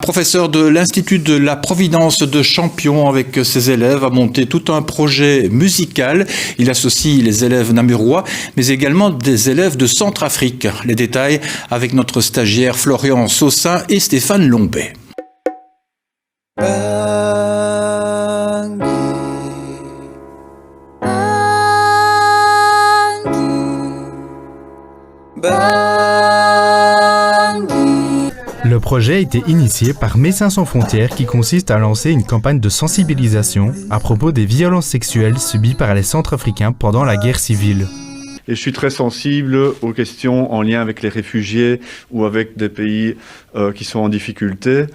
Professeur de l'Institut de la Providence de Champion avec ses élèves a monté tout un projet musical. Il associe les élèves namurois mais également des élèves de Centrafrique. Les détails avec notre stagiaire Florian Saussin et Stéphane Lombet. Le projet a été initié par Médecins sans frontières qui consiste à lancer une campagne de sensibilisation à propos des violences sexuelles subies par les Centrafricains pendant la guerre civile. Et je suis très sensible aux questions en lien avec les réfugiés ou avec des pays qui sont en difficulté.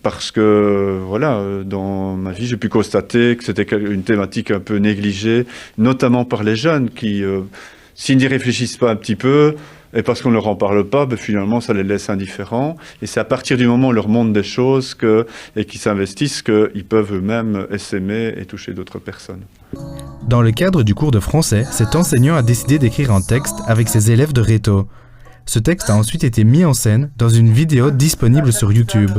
Parce que, voilà, dans ma vie, j'ai pu constater que c'était une thématique un peu négligée, notamment par les jeunes qui, s'ils n'y réfléchissent pas un petit peu, et parce qu'on ne leur en parle pas, finalement, ça les laisse indifférents. Et c'est à partir du moment où on leur montre des choses et qu'ils s'investissent qu'ils peuvent eux-mêmes essaimer et toucher d'autres personnes. Dans le cadre du cours de français, cet enseignant a décidé d'écrire un texte avec ses élèves de Réto. Ce texte a ensuite été mis en scène dans une vidéo disponible sur YouTube.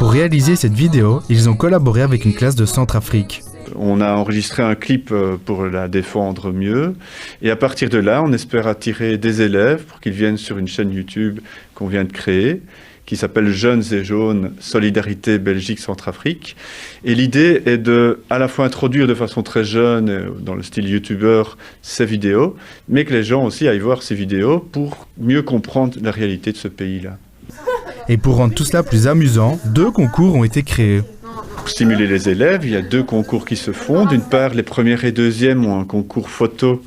Pour réaliser cette vidéo, ils ont collaboré avec une classe de Centrafrique. On a enregistré un clip pour la défendre mieux. Et à partir de là, on espère attirer des élèves pour qu'ils viennent sur une chaîne YouTube qu'on vient de créer, qui s'appelle Jeunes et Jaunes, Solidarité Belgique-Centrafrique. Et l'idée est de, à la fois introduire de façon très jeune, dans le style youtubeur, ces vidéos, mais que les gens aussi aillent voir ces vidéos pour mieux comprendre la réalité de ce pays-là. Et pour rendre tout cela plus amusant, 2 concours ont été créés. Pour stimuler les élèves, il y a 2 concours qui se font. D'une part, les premières et deuxièmes ont un concours photo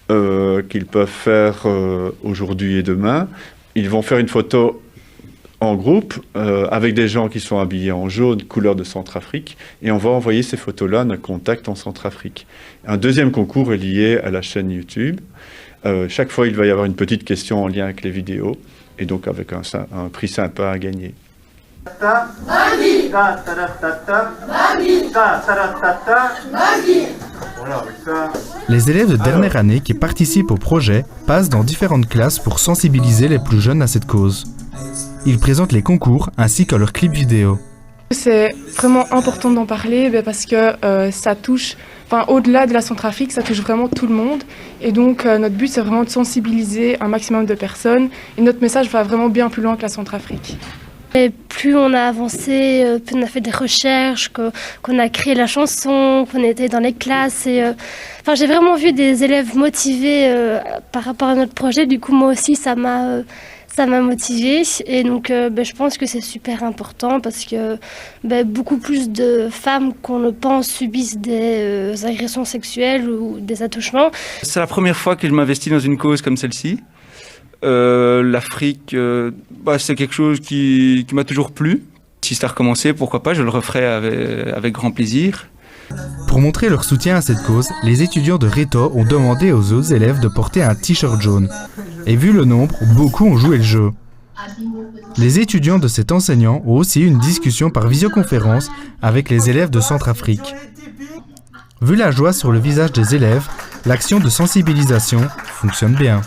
qu'ils peuvent faire aujourd'hui et demain. Ils vont faire une photo en groupe avec des gens qui sont habillés en jaune, couleur de Centrafrique, et on va envoyer ces photos-là à notre contact en Centrafrique. Un deuxième concours est lié à la chaîne YouTube. Chaque fois, il va y avoir une petite question en lien avec les vidéos, et donc avec un prix sympa à gagner. Les élèves de dernière année qui participent au projet passent dans différentes classes pour sensibiliser les plus jeunes à cette cause. Ils présentent les concours ainsi que leurs clips vidéo. C'est vraiment important d'en parler parce que ça touche, au-delà de la Centrafrique, ça touche vraiment tout le monde. Et donc notre but c'est vraiment de sensibiliser un maximum de personnes et notre message va vraiment bien plus loin que la Centrafrique. Et plus on a avancé, plus on a fait des recherches, qu'on a créé la chanson, qu'on était dans les classes. J'ai vraiment vu des élèves motivés par rapport à notre projet. Du coup, moi aussi, ça m'a motivée. Et donc, je pense que c'est super important parce que beaucoup plus de femmes qu'on le pense subissent des agressions sexuelles ou des attouchements. C'est la première fois que je m'investis dans une cause comme celle-ci. L'Afrique, c'est quelque chose qui m'a toujours plu. Si ça recommençait, pourquoi pas, je le referai avec grand plaisir. Pour montrer leur soutien à cette cause, les étudiants de Réto ont demandé aux autres élèves de porter un t-shirt jaune. Et vu le nombre, beaucoup ont joué le jeu. Les étudiants de cet enseignant ont aussi eu une discussion par visioconférence avec les élèves de Centrafrique. Vu la joie sur le visage des élèves, l'action de sensibilisation fonctionne bien.